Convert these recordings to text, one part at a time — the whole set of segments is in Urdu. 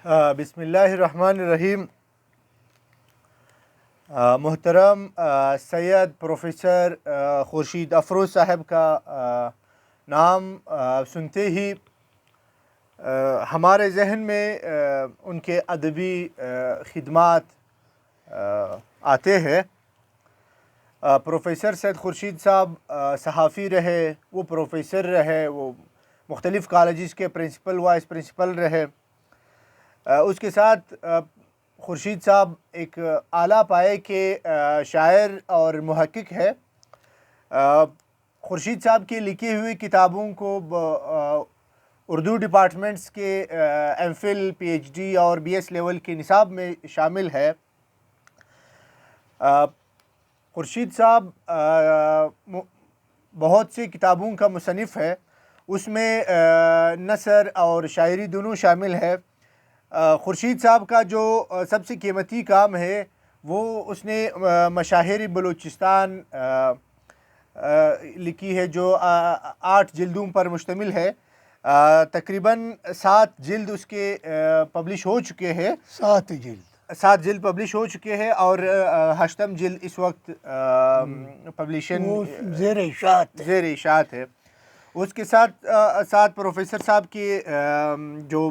بسم اللہ الرحمن الرحیم۔ محترم سید پروفیسر خورشید افروز صاحب کا نام سنتے ہی ہمارے ذہن میں ان کے ادبی خدمات آتے ہیں۔ پروفیسر سید خورشید صاحب صحافی رہے، وہ پروفیسر رہے، وہ مختلف کالجز کے پرنسپل وائس پرنسپل رہے۔ اس کے ساتھ خورشید صاحب ایک اعلیٰ پائے کے شاعر اور محقق ہے۔ خورشید صاحب کی لکھی ہوئی کتابوں کو اردو ڈپارٹمنٹس کے M Phil, P H D اور بی ایس لیول کے نصاب میں شامل ہے۔ خورشید صاحب بہت سی کتابوں کا مصنف ہے، اس میں نثر اور شاعری دونوں شامل ہے۔ خورشید صاحب کا جو سب سے قیمتی کام ہے وہ اس نے مشاہیر بلوچستان لکھی ہے، جو 8 جلدوں پر مشتمل ہے۔ تقریباً 7 جلد اس کے پبلش ہو چکے ہیں۔ 7 جلد پبلش ہو چکے ہیں اور 8م جلد اس وقت پبلیشن زیر اشاعت ہے۔ اس کے ساتھ پروفیسر صاحب کی جو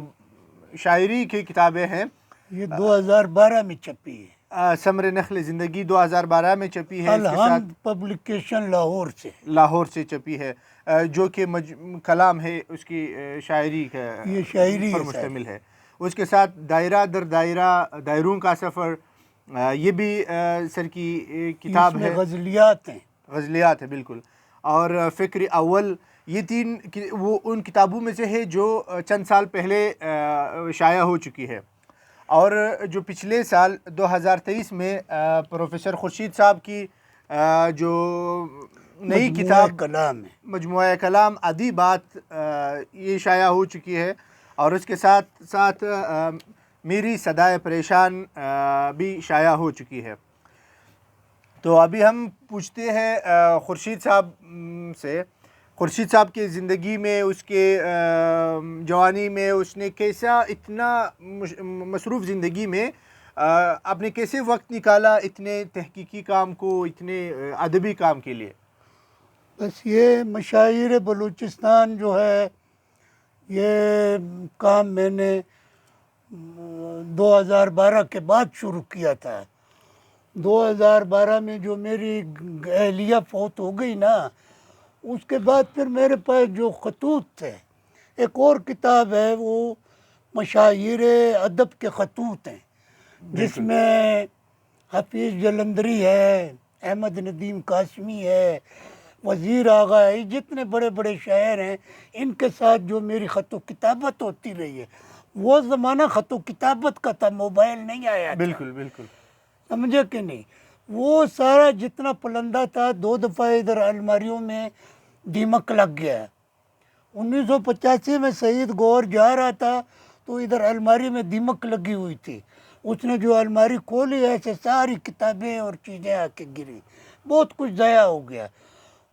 شاعری کی کتابیں ہیں، یہ 2012 میں چھپی ہے۔ ثمر نخل زندگی 2012 میں چھپی ہے۔ الحمد پبلیکیشن لاہور سے چھپی ہے، جو کہ کلام ہے اس کی شاعری کا، یہ شاعری پر مشتمل ہے۔ اس کے ساتھ دائرہ در دائرہ، دائروں کا سفر، یہ بھی سر کی کتاب ہے۔ غزلیات ہے بالکل۔ اور فکر اول، یہ 3 وہ ان کتابوں میں سے ہے جو چند سال پہلے شائع ہو چکی ہے۔ اور جو پچھلے سال 2023 میں پروفیسر خورشید صاحب کی جو نئی کتاب مجموعہ کلام ادی بات، یہ شائع ہو چکی ہے۔ اور اس کے ساتھ میری صدائے پریشان بھی شائع ہو چکی ہے۔ تو ابھی ہم پوچھتے ہیں خورشید صاحب سے، خورشید صاحب کی زندگی میں، اس کے جوانی میں اس نے کیسا اتنا مصروف زندگی میں آپ نے کیسے وقت نکالا اتنے تحقیقی کام کو، اتنے ادبی کام کے لیے؟ بس یہ مشاہیر بلوچستان جو ہے، یہ کام میں نے 2012 کے بعد شروع کیا تھا۔ 2012 میں جو میری اہلیہ فوت ہو گئی نا، اس کے بعد پھر میرے پاس جو خطوط تھے، ایک اور کتاب ہے، وہ مشاہیر ادب کے خطوط ہیں، جس میں حفیظ جلندری ہے، احمد ندیم قاسمی ہے، وزیر آغا ہے، جتنے بڑے بڑے شاعر ہیں، ان کے ساتھ جو میری خط و کتابت ہوتی رہی ہے۔ وہ زمانہ خط و کتابت کا تھا، موبائل نہیں آیا تھا۔ بالکل سمجھے کہ نہیں؟ وہ سارا جتنا پلندہ تھا، 2 دفعہ ادھر الماریوں میں دیمک لگ گیا۔ 1985 میں سعید گور جا رہا تھا تو ادھر الماری میں دیمک لگی ہوئی تھی۔ اس نے جو الماری کھولی، ایسے ساری کتابیں اور چیزیں آ کے گری، بہت کچھ ضائع ہو گیا۔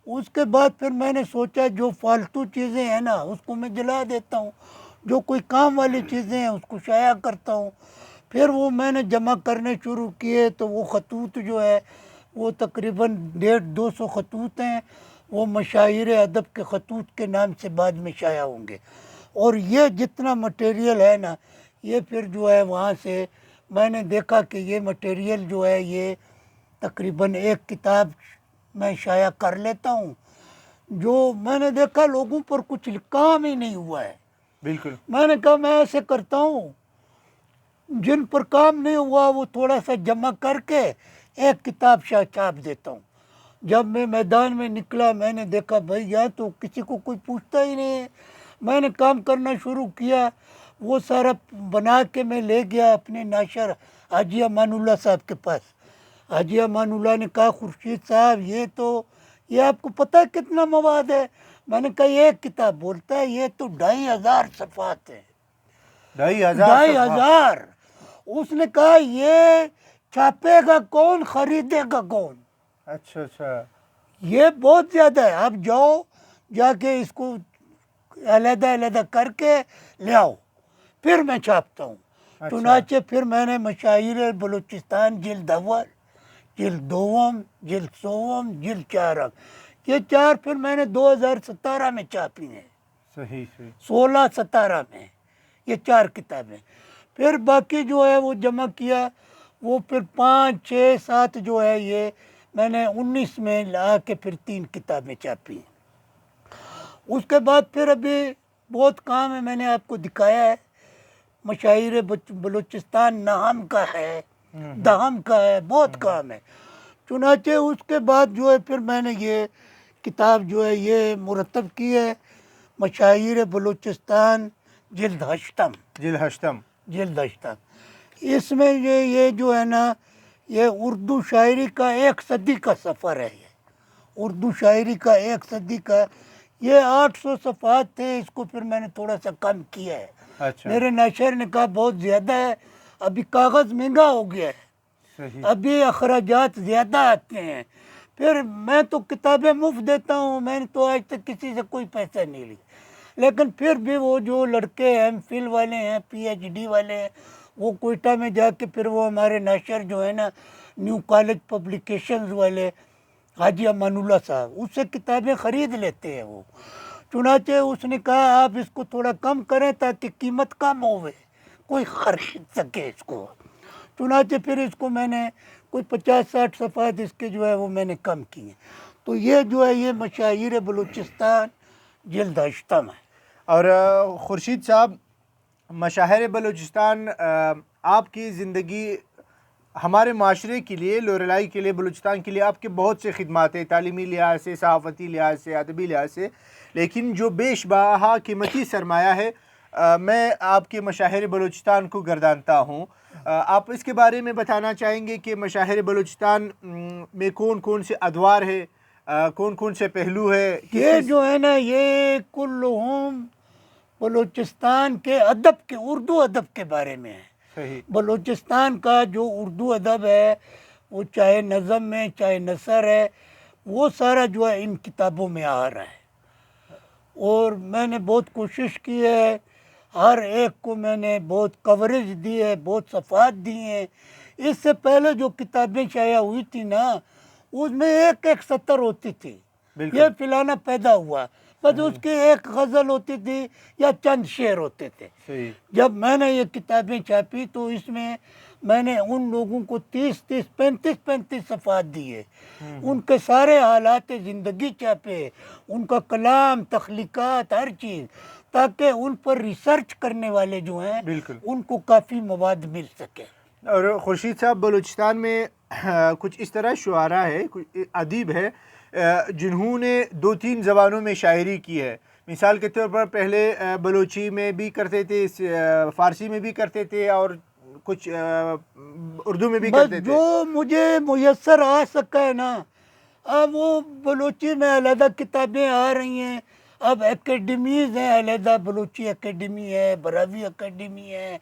اس کے بعد پھر میں نے سوچا جو فالتو چیزیں ہیں نا، اس کو میں جلا دیتا ہوں، جو کوئی کام والی چیزیں ہیں اس کو شائع کرتا ہوں۔ پھر وہ میں نے جمع کرنے شروع کیے، تو وہ خطوط جو ہے وہ تقریباً 150-200 خطوط ہیں، وہ مشاہیر ادب کے خطوط کے نام سے بعد میں شائع ہوں گے۔ اور یہ جتنا مٹیریل ہے نا، یہ پھر جو ہے وہاں سے میں نے دیکھا کہ یہ مٹیریل جو ہے یہ تقریباً 1 کتاب میں شائع کر لیتا ہوں۔ جو میں نے دیکھا لوگوں پر کچھ کام ہی نہیں ہوا ہے۔ بالکل، میں نے کہا میں ایسے کرتا ہوں، جن پر کام نہیں ہوا وہ تھوڑا سا جمع کر کے 1 کتاب چھاپ دیتا ہوں۔ جب میں میدان میں نکلا، میں نے دیکھا بھائی یہاں تو کسی کو کوئی پوچھتا ہی نہیں ہے۔ میں نے کام کرنا شروع کیا، وہ سارا بنا کے میں لے گیا اپنے ناشر حاجی امان اللہ صاحب کے پاس۔ حاجی امان اللہ نے کہا خورشید صاحب یہ آپ کو پتہ ہے کتنا مواد ہے؟ میں نے کہا 1 کتاب۔ بولتا ہے یہ تو 2500 صفحات ہیں۔ 2500۔ اس نے کہا یہ چھاپے گا کون، خریدے گا کون؟ اچھا، یہ بہت زیادہ ہے۔ آپ جا کے اس کو علیحدہ کر کے لے آؤ، پھر میں چھاپتا ہوں۔ چنانچہ پھر میں نے مشاعر بلوچستان جلد اول، جلد دوم، جلد سوم، جلد چارم، یہ 4 پھر میں نے 2017 میں چھاپی ہیں، صحیح صحیح 16-17 میں یہ 4 کتابیں. پھر باقی جو ہے وہ جمع کیا، وہ پھر 5 6 7 جو ہے یہ میں نے 19 میں لا کے پھر 3 کتابیں چھاپی. اس کے بعد پھر ابھی بہت کام ہے، میں نے آپ کو دکھایا ہے، مشاعر بلوچستان نہم کا ہے، دہم کا ہے، بہت کام ہے. چنانچہ اس کے بعد جو ہے پھر میں نے یہ کتاب جو ہے یہ مرتب کی ہے، مشاعر بلوچستان جلد ہشتم. جلد ہشتم اس میں یہ جو ہے نا یہ اردو شاعری کا 1 صدی کا سفر ہے. یہ اردو شاعری کا 1 صدی کا، یہ 800 صفحات تھے، اس کو پھر میں نے تھوڑا سا کم کیا ہے. اچھا میرے ناشر نے کہا بہت زیادہ ہے، ابھی کاغذ مہنگا ہو گیا ہے، صحیح ابھی اخراجات زیادہ آتے ہیں. پھر میں تو کتابیں مفت دیتا ہوں، میں نے تو آج تک کسی سے کوئی پیسہ نہیں لیا، لیکن پھر بھی وہ جو لڑکے ایم فل والے ہیں، پی ایچ ڈی والے ہیں، وہ کوئٹہ میں جا کے پھر وہ ہمارے ناشر جو ہے نا نیو کالج پبلیکیشنز والے حاجی امان اللہ صاحب، اس سے کتابیں خرید لیتے ہیں وہ. چنانچہ اس نے کہا آپ اس کو تھوڑا کم کریں تاکہ قیمت کم ہوئے، کوئی خرید سکے اس کو. چنانچہ پھر اس کو میں نے کوئی 50-60 صفحات اس کے جو ہے وہ میں نے کم کیے. تو یہ جو ہے یہ مشاعر بلوچستان جلد ہشتم ہے. اور خورشید صاحب، مشاعر بلوچستان آپ کی زندگی، ہمارے معاشرے کے لیے، لوریلائی کے لیے، بلوچستان کے لیے آپ کے بہت سے خدمات ہیں، تعلیمی لحاظ سے، صحافتی لحاظ سے، ادبی لحاظ سے، لیکن جو بیش بہا قیمتی سرمایہ ہے میں آپ کے مشاعر بلوچستان کو گردانتا ہوں. آپ اس کے بارے میں بتانا چاہیں گے کہ مشاعر بلوچستان میں کون کون سے ادوار ہے، کون کون سے پہلو ہے؟ یہ جو ہے نا یہ کلہم بلوچستان کے ادب کے، اردو ادب کے بارے میں ہے. صحیح بلوچستان کا جو اردو ادب ہے، وہ چاہے نظم ہے چاہے نثر ہے، وہ سارا جو ہے ان کتابوں میں آ رہا ہے. اور میں نے بہت کوشش کی ہے، ہر ایک کو میں نے بہت کوریج دی ہے، بہت صفحات دی ہیں. اس سے پہلے جو کتابیں شائع ہوئی تھی نا، اس میں ایک ایک سطر ہوتی تھی. یہ فلانا پیدا ہوا، بس اس کی ایک غزل ہوتی تھی یا چند شعر ہوتے تھے. صحیح جب میں نے یہ کتابیں چھاپی تو اس میں نے ان لوگوں کو 30-30 35-35 صفحات دیے، ان کے سارے حالات زندگی چھاپے، ان کا کلام، تخلیقات، ہر چیز، تاکہ ان پر ریسرچ کرنے والے جو ہیں بالکل. ان کو کافی مواد مل سکے. اور خورشید صاحب، بلوچستان میں کچھ اس طرح شعراء ہے، کچھ ادیب ہے جنہوں نے 2-3 زبانوں میں شاعری کی ہے. مثال کے طور پر پہلے بلوچی میں بھی کرتے تھے، فارسی میں بھی کرتے تھے، اور کچھ اردو میں بھی کرتے تھے. جو مجھے میسر آ سکا ہے نا، اب وہ بلوچی میں علیحدہ کتابیں آ رہی ہیں، اب اکیڈمیز ہیں، علیحدہ بلوچی اکیڈمی ہے، براوی اکیڈمی ہے،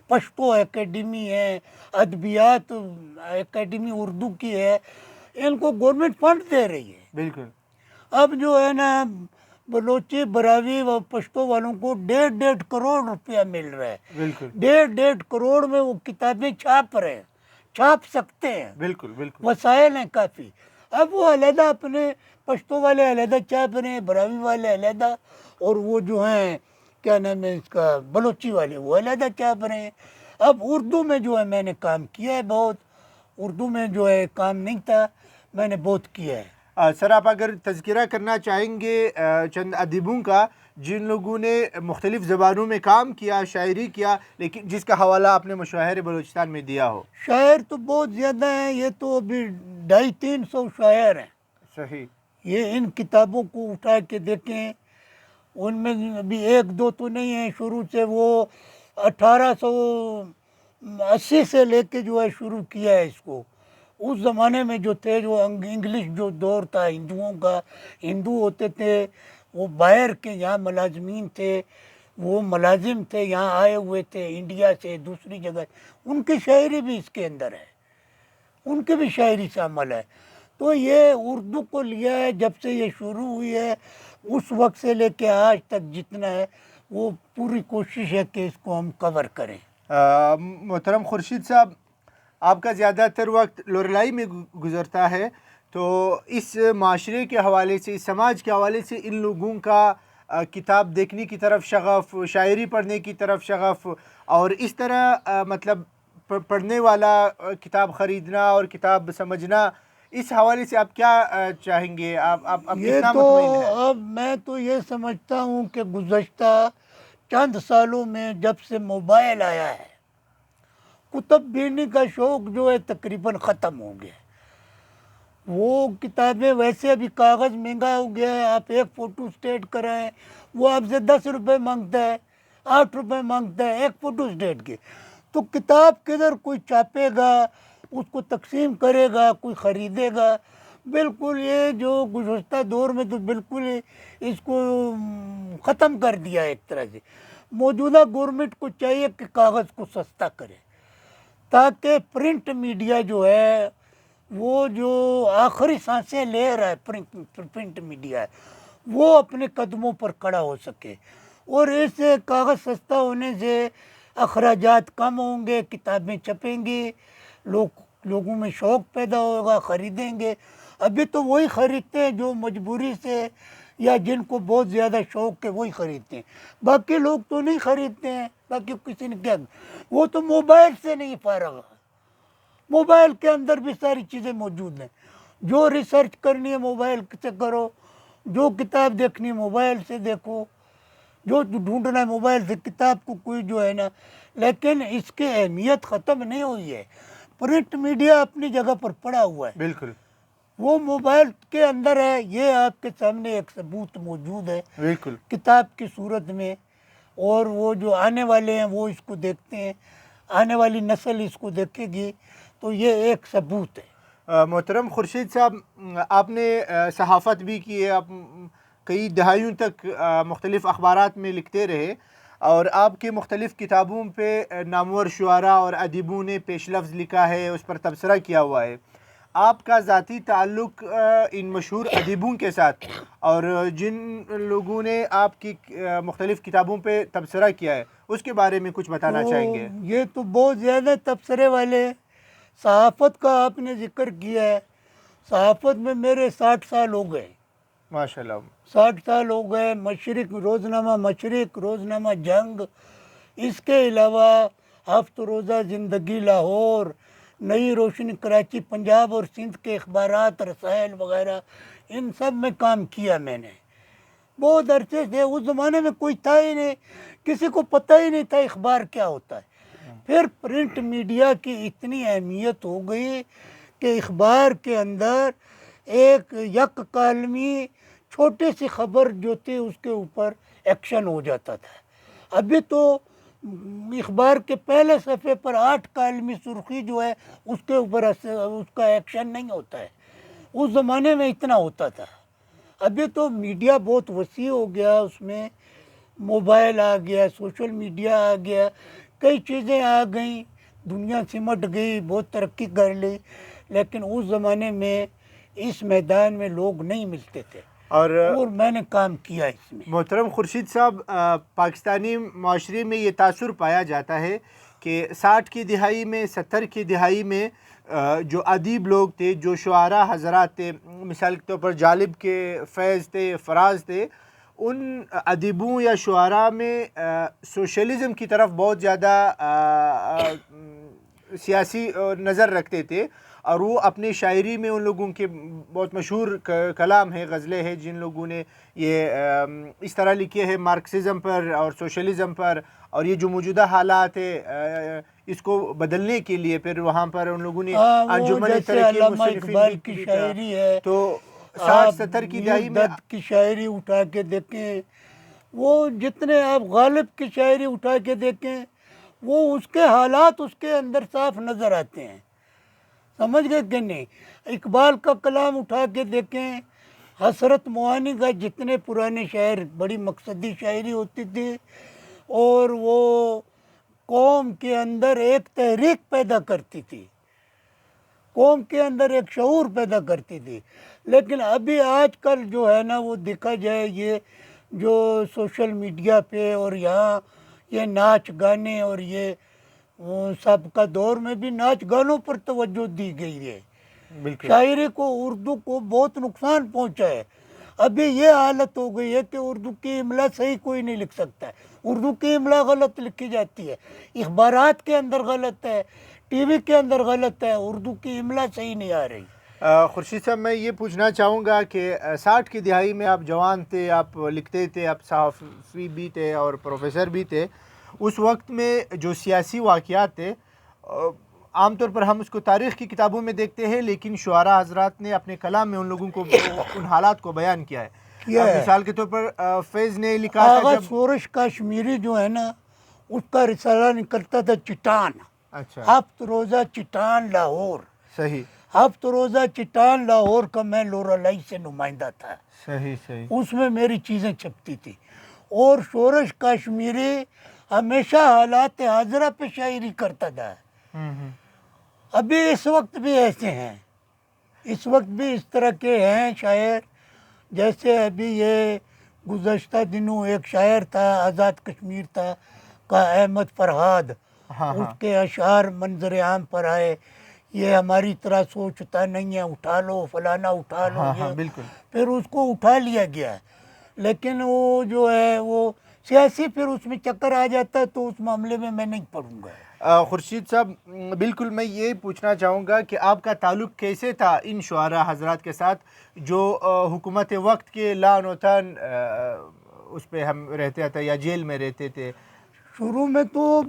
پشتو اکیڈمی ہے، ادبیات اکیڈمی اردو کی ہے. ان کو گورنمنٹ فنڈ دے رہی ہے. بالکل. اب جو ہے نا بلوچی، براوی و پشتو والوں کو 1.5 کروڑ روپیہ مل رہا ہے. بالکل 1.5 کروڑ میں وہ کتابیں چھاپ رہے ہیں، چھاپ سکتے ہیں، بالکل بالکل. وسائل ہیں کافی. اب وہ علیحدہ اپنے پشتو والے علیحدہ چھاپ رہے ہیں، براوی والے علیحدہ، اور وہ جو ہیں کیا نام ہے اس کا بلوچی والے وہ علیحدہ چھاپ رہے ہیں. اب اردو میں جو ہے میں نے کام کیا ہے بہت، اردو میں جو ہے کام نہیں تھا، میں نے بہت کیا ہے. سر، آپ اگر تذکرہ کرنا چاہیں گے چند ادیبوں کا جن لوگوں نے مختلف زبانوں میں کام کیا، شاعری کیا، لیکن جس کا حوالہ آپ نے مشاعر بلوچستان میں دیا ہو؟ شاعر تو بہت زیادہ ہیں، یہ تو ابھی 250-300 شاعر ہیں. صحیح. یہ ان کتابوں کو اٹھا کے دیکھیں، ان میں ابھی 1-2 تو نہیں ہیں، شروع سے وہ 1880 سے لے کے جو ہے شروع کیا ہے اس کو. اس زمانے میں جو تھے، جو انگلش جو دور تھا ہندوؤں کا، ہندو ہوتے تھے وہ باہر کے، یہاں ملازمین تھے، وہ ملازم تھے، یہاں آئے ہوئے تھے انڈیا سے دوسری جگہ، ان کی شاعری بھی اس کے اندر ہے، ان کی بھی شاعری شامل ہے. تو یہ اردو کو لیا ہے، جب سے یہ شروع ہوئی ہے اس وقت سے لے کے آج تک جتنا ہے وہ پوری کوشش ہے کہ اس کو ہم کور کریں. محترم خورشید صاحب، آپ کا زیادہ تر وقت لوریلائی میں گزرتا ہے، تو اس معاشرے کے حوالے سے، اس سماج کے حوالے سے ان لوگوں کا کتاب دیکھنے کی طرف شغف، شاعری پڑھنے کی طرف شغف، اور اس طرح مطلب پڑھنے والا کتاب خریدنا اور کتاب سمجھنا، اس حوالے سے آپ کیا چاہیں گے؟ آپ یہ کتنا تو مطمئن ہیں؟ اب میں تو یہ سمجھتا ہوں کہ گزشتہ چند سالوں میں جب سے موبائل آیا ہے، کتب بینی کا شوق جو ہے تقریباً ختم ہو گیا ہے۔ وہ کتابیں ویسے ابھی کاغذ مہنگا ہو گیا ہے، آپ ایک فوٹو اسٹیٹ کرائیں وہ آپ سے 10 روپے مانگتا ہے، 8 روپے مانگتا ہے ایک فوٹو اسٹیٹ کے۔ تو کتاب کدھر کوئی چھاپے گا، اس کو تقسیم کرے گا، کوئی خریدے گا؟ بالکل یہ جو گزشتہ دور میں تو بالکل اس کو ختم کر دیا ہے ایک طرح سے۔ موجودہ گورنمنٹ کو چاہیے کہ کاغذ کو سستا کرے، تاکہ پرنٹ میڈیا جو ہے وہ جو آخری سانسیں لے رہا ہے، پرنٹ میڈیا ہے، وہ اپنے قدموں پر کھڑا ہو سکے۔ اور اس کاغذ سستا ہونے سے اخراجات کم ہوں گے، کتابیں چھپیں گی، لوگوں میں شوق پیدا ہوگا، خریدیں گے۔ ابھی تو وہی خریدتے ہیں جو مجبوری سے یا جن کو بہت زیادہ شوق ہے وہی خریدتے ہیں، باقی لوگ تو نہیں خریدتے ہیں۔ باقی کسی نے کیا، وہ تو موبائل سے نہیں فارغ، موبائل کے اندر بھی ساری چیزیں موجود ہیں۔ جو ریسرچ کرنی ہے موبائل سے کرو، جو کتاب دیکھنی ہے موبائل سے دیکھو، جو ڈھونڈنا ہے موبائل سے کتاب کو کوئی جو ہے نا۔ لیکن اس کی اہمیت ختم نہیں ہوئی ہے، پرنٹ میڈیا اپنی جگہ پر پڑا ہوا ہے، بالکل وہ موبائل کے اندر ہے۔ یہ آپ کے سامنے ایک ثبوت موجود ہے بالکل کتاب کی صورت میں، اور وہ جو آنے والے ہیں وہ اس کو دیکھتے ہیں، آنے والی نسل اس کو دیکھے گی، تو یہ ایک ثبوت ہے۔ محترم خورشید صاحب، آپ نے صحافت بھی کی ہے، آپ کئی دہائیوں تک مختلف اخبارات میں لکھتے رہے، اور آپ کے مختلف کتابوں پہ نامور شعراء اور ادیبوں نے پیش لفظ لکھا ہے، اس پر تبصرہ کیا ہوا ہے۔ آپ کا ذاتی تعلق ان مشہور ادیبوں کے ساتھ، اور جن لوگوں نے آپ کی مختلف کتابوں پہ تبصرہ کیا ہے، اس کے بارے میں کچھ بتانا چاہیں گے؟ یہ تو بہت زیادہ تبصرے والے ہیں۔ صحافت کا آپ نے ذکر کیا ہے، صحافت میں میرے 60 سال ہو گئے، ماشاءاللہ 60 سال ہو گئے۔ روزنامہ مشرق، روزنامہ جنگ، اس کے علاوہ ہفت روزہ زندگی لاہور، نئی روشنی کراچی پنجاب اور سندھ کے اخبارات، رسائل وغیرہ، ان سب میں کام کیا میں نے بہت عرصے سے۔ اس زمانے میں کوئی تھا ہی نہیں، کسی کو پتہ ہی نہیں تھا اخبار کیا ہوتا ہے۔ پھر پرنٹ میڈیا کی اتنی اہمیت ہو گئی کہ اخبار کے اندر ایک یک کالمی چھوٹی سی خبر جو تھی اس کے اوپر ایکشن ہو جاتا تھا۔ ابھی تو اخبار کے پہلے صفحے پر 8 کالمی سرخی جو ہے اس کے اوپر اس کا ایکشن نہیں ہوتا ہے، اس زمانے میں اتنا ہوتا تھا۔ ابھی تو میڈیا بہت وسیع ہو گیا، اس میں موبائل آ گیا، سوشل میڈیا آ گیا، کئی چیزیں آ گئیں، دنیا سمٹ گئی، بہت ترقی کر لی۔ لیکن اس زمانے میں اس میدان میں لوگ نہیں ملتے تھے، اور میں نے کام کیا اس میں۔ محترم خورشید صاحب، پاکستانی معاشرے میں یہ تاثر پایا جاتا ہے کہ 60 کی دہائی میں، 70 کی دہائی میں جو ادیب لوگ تھے، جو شعراء حضرات تھے، مثال کے طور پر جالب کے فیض تھے، فراز تھے، ان ادیبوں یا شعراء میں سوشلزم کی طرف بہت زیادہ سیاسی نظر رکھتے تھے، اور وہ اپنی شاعری میں ان لوگوں کے بہت مشہور کلام ہے، غزلیں ہیں، جن لوگوں نے یہ اس طرح لکھے ہیں مارکسزم پر اور سوشلزم پر، اور یہ جو موجودہ حالات ہے اس کو بدلنے کے لیے پھر وہاں پر ان لوگوں نے انجمن ترقی اقبال کی شاعری ہے، تو 60-70 کی دہائی میں کی شاعری اٹھا کے دیکھیں، وہ جتنے آپ غالب کی شاعری اٹھا کے دیکھیں، وہ اس کے حالات اس کے اندر صاف نظر آتے ہیں، سمجھ گئے کہ نہیں؟ اقبال کا کلام اٹھا کے دیکھیں، حسرت موانی کا جتنے پرانے شاعر، بڑی مقصدی شاعری ہوتی تھی، اور وہ قوم کے اندر ایک تحریک پیدا کرتی تھی، قوم کے اندر ایک شعور پیدا کرتی تھی۔ لیکن ابھی آج کل جو ہے نا، وہ دیکھا جائے یہ جو سوشل میڈیا پہ اور یہاں یہ ناچ گانے اور یہ سابقہ دور میں بھی ناچ گانوں پر توجہ دی گئی ہے. بالکل شاعری کو اردو کو بہت نقصان پہنچا ہے. ابھی یہ حالت ہو گئی ہے کہ اردو کی املا صحیح کوئی نہیں لکھ سکتا ہے. اردو کی املا غلط لکھی جاتی ہے, اخبارات کے اندر غلط ہے, ٹی وی کے اندر غلط ہے, اردو کی املا صحیح نہیں آ رہی. خورشید صاحب میں یہ پوچھنا چاہوں گا کہ 60 کی دہائی میں آپ جوان تھے, آپ لکھتے تھے, آپ صحافی بھی تھے اور پروفیسر بھی تھے. اس وقت میں جو سیاسی واقعات تھے عام طور پر ہم اس کو تاریخ کی کتابوں میں دیکھتے ہیں, لیکن شعراء حضرات نے اپنے کلام میں ان لوگوں کو ان حالات کو بیان کیا ہے. مثال کے طور پر فیض نے لکھا تھا آغا جب سورش کاشمیری جو ہے نا, اس کا رسالہ نکلتا تھا چٹان, اچھا ہفت روزہ چٹان لاہور. صحیح ہفت روزہ چٹان لاہور کا میں لورالائی سے نمائندہ تھا. صحیح صحیح اس میں میری چیزیں چھپتی تھی. اور شورش کاشمیری ہمیشہ حالات حاضرہ پہ شاعری کرتا تھا. ابھی اس وقت بھی ایسے ہیں, اس وقت بھی اس طرح کے ہیں شاعر. جیسے ابھی یہ گزشتہ دنوں ایک شاعر تھا, آزاد کشمیر تھا کا, احمد فرہاد. اس کے اشعار منظر عام پر آئے, یہ ہماری طرح سوچتا نہیں ہے, اٹھا لو فلانا اٹھا لو. یہ بالکل پھر اس کو اٹھا لیا گیا, لیکن وہ جو ہے وہ سیاسی پھر اس میں چکر آ جاتا ہے, تو اس معاملے میں نہیں پڑھوں گا. خورشید صاحب بالکل میں یہ پوچھنا چاہوں گا کہ آپ کا تعلق کیسے تھا ان شعراء حضرات کے ساتھ جو حکومت وقت کے لعن و طعن اس پہ ہم رہتے تھے یا جیل میں رہتے تھے؟ شروع میں تو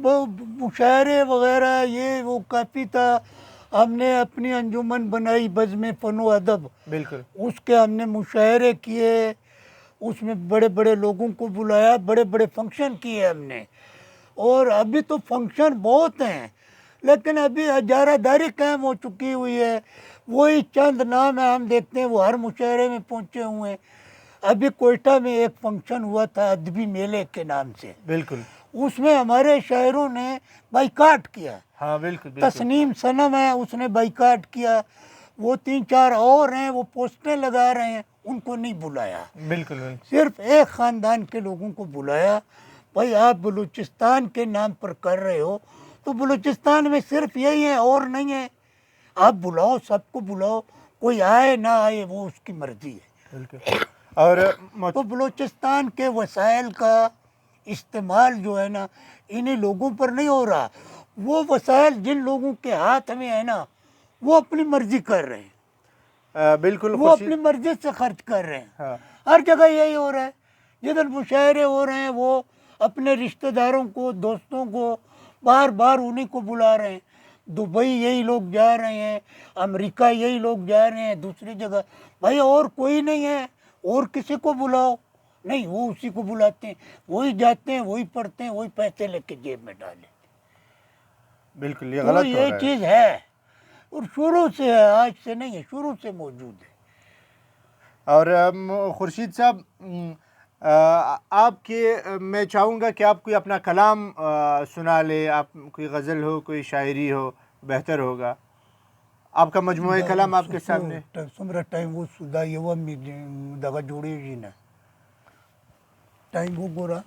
مشاعرے وغیرہ یہ وہ کافی تھا. ہم نے اپنی انجمن بنائی بزم فن و ادب, بالکل اس کے ہم نے مشاعرے کیے, اس میں بڑے بڑے لوگوں کو بلایا, بڑے بڑے فنکشن کیے ہم نے. اور ابھی تو فنکشن بہت ہیں, لیکن ابھی اجارہ داری قائم ہو چکی ہوئی ہے. وہی چند نام ہیں ہم دیکھتے ہیں وہ ہر مشاعرے میں پہنچے ہوئے ہیں. ابھی کوئٹہ میں ایک فنکشن ہوا تھا ادبی میلے کے نام سے, بالکل اس میں ہمارے شاعروں نے بائیکاٹ کیا. ہاں بالکل بالکل تسنیم صنم ہے, اس نے بائیکاٹ کیا. وہ 3-4 اور ہیں وہ پوسٹیں لگا رہے ہیں, ان کو نہیں بلایا. بالکل بالکل صرف ایک خاندان کے لوگوں کو بلایا. بھائی آپ بلوچستان کے نام پر کر رہے ہو تو بلوچستان میں صرف یہی ہے اور نہیں ہے. آپ بلاؤ, سب کو بلاؤ, کوئی آئے نہ آئے وہ اس کی مرضی ہے. بالکل اور تو بلوچستان کے وسائل کا استعمال جو ہے نا انہیں لوگوں پر نہیں ہو رہا. وہ وسائل جن لوگوں کے ہاتھ میں ہے نا وہ اپنی مرضی کر رہے ہیں, بالکل وہ اپنی مرضی سے خرچ کر رہے ہیں. ہر جگہ یہی ہو رہا ہے. جدھر مشاعرے ہو رہے ہیں وہ اپنے رشتہ داروں کو, دوستوں کو بار بار انہیں کو بلا رہے ہیں. دبئی یہی لوگ جا رہے ہیں, امریکہ یہی لوگ جا رہے ہیں, دوسری جگہ. بھائی اور کوئی نہیں ہے, اور کسی کو بلاؤ. نہیں, وہ اسی کو بلاتے ہیں, وہی جاتے ہیں, وہی پڑھتے ہیں, وہی پیسے لے کے جیب میں ڈالے. بالکل یہ تو غلط ہو یہ رہا ہے. چیز ہے اور شروع سے ہے, آج سے نہیں ہے, شروع سے موجود ہے. اور خورشید صاحب آپ کے میں چاہوں گا کہ آپ کوئی اپنا کلام سنا لے. آپ کوئی غزل ہو, کوئی شاعری ہو, بہتر ہوگا. آپ کا مجموعہ کلام آپ کے سامنے. سمرا ٹائم وہ سدا یہ وہ دگا جوڑی جی نا ٹائم وہ گورا